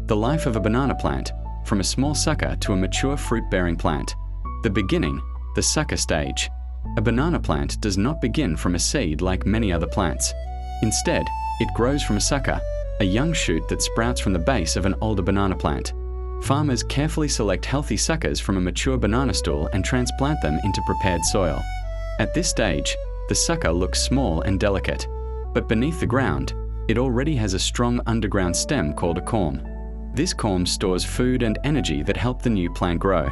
The life of a banana plant, from a small sucker to a mature fruit-bearing plant. The beginning, the sucker stage. A banana plant does not begin from a seed like many other plants. Instead, it grows from a sucker, a young shoot that sprouts from the base of an older banana plant. Farmers carefully select healthy suckers from a mature banana stool and transplant them into prepared soil. At this stage, the sucker looks small and delicate, but beneath the ground, it already has a strong underground stem called a corm. This corm stores food and energy that help the new plant grow.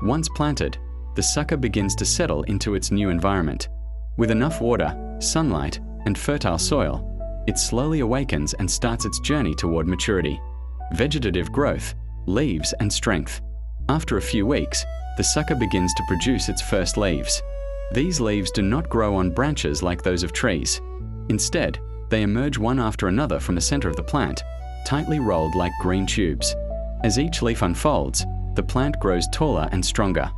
Once planted, the sucker begins to settle into its new environment. With enough water, sunlight, and fertile soil, it slowly awakens and starts its journey toward maturity. Vegetative growth, leaves, and strength. After a few weeks, the sucker begins to produce its first leaves. These leaves do not grow on branches like those of trees. Instead, they emerge one after another from the center of the plant, tightly rolled like green tubes. As each leaf unfolds, the plant grows taller and stronger.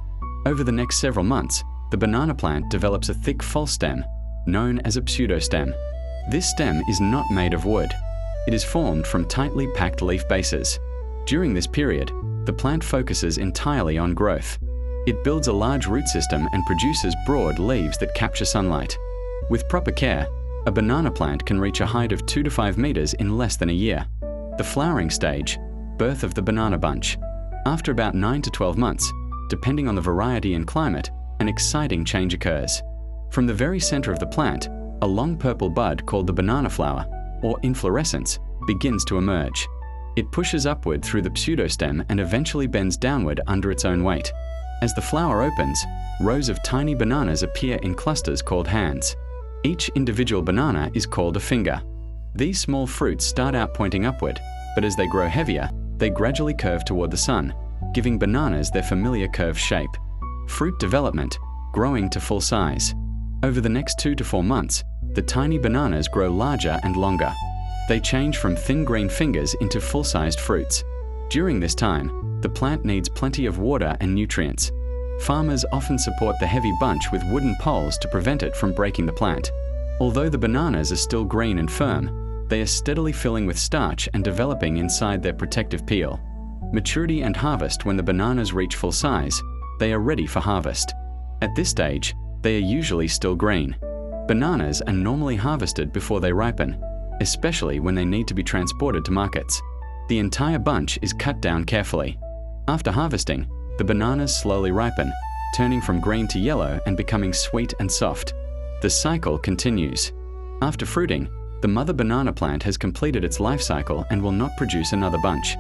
Over the next several months, the banana plant develops a thick false stem, known as a pseudostem. This stem is not made of wood. It is formed from tightly packed leaf bases. During this period, the plant focuses entirely on growth. It builds a large root system and produces broad leaves that capture sunlight. With proper care, a banana plant can reach a height of 2 to 5 meters in less than a year. The flowering stage, birth of the banana bunch. After about 9 to 12 months, depending on the variety and climate, an exciting change occurs. From the very center of the plant, a long purple bud called the banana flower, or inflorescence, begins to emerge. It pushes upward through the pseudostem and eventually bends downward under its own weight. As the flower opens, rows of tiny bananas appear in clusters called hands. Each individual banana is called a finger. These small fruits start out pointing upward, but as they grow heavier, they gradually curve toward the sun, giving bananas their familiar curved shape. Fruit development, growing to full size. Over the next 2 to 4 months, the tiny bananas grow larger and longer. They change from thin green fingers into full-sized fruits. During this time, the plant needs plenty of water and nutrients. Farmers often support the heavy bunch with wooden poles to prevent it from breaking the plant. Although the bananas are still green and firm, they are steadily filling with starch and developing inside their protective peel. Maturity and harvest. When the bananas reach full size, they are ready for harvest. At this stage, they are usually still green. Bananas are normally harvested before they ripen, especially when they need to be transported to markets. The entire bunch is cut down carefully. After harvesting, the bananas slowly ripen, turning from green to yellow and becoming sweet and soft. The cycle continues. After fruiting, the mother banana plant has completed its life cycle and will not produce another bunch.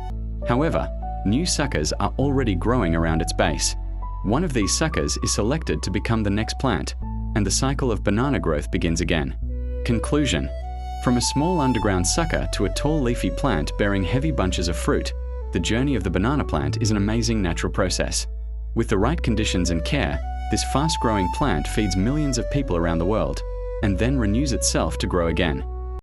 However, new suckers are already growing around its base. One of these suckers is selected to become the next plant, and the cycle of banana growth begins again. Conclusion. From a small underground sucker to a tall leafy plant bearing heavy bunches of fruit, the journey of the banana plant is an amazing natural process. With the right conditions and care, this fast-growing plant feeds millions of people around the world, and then renews itself to grow again.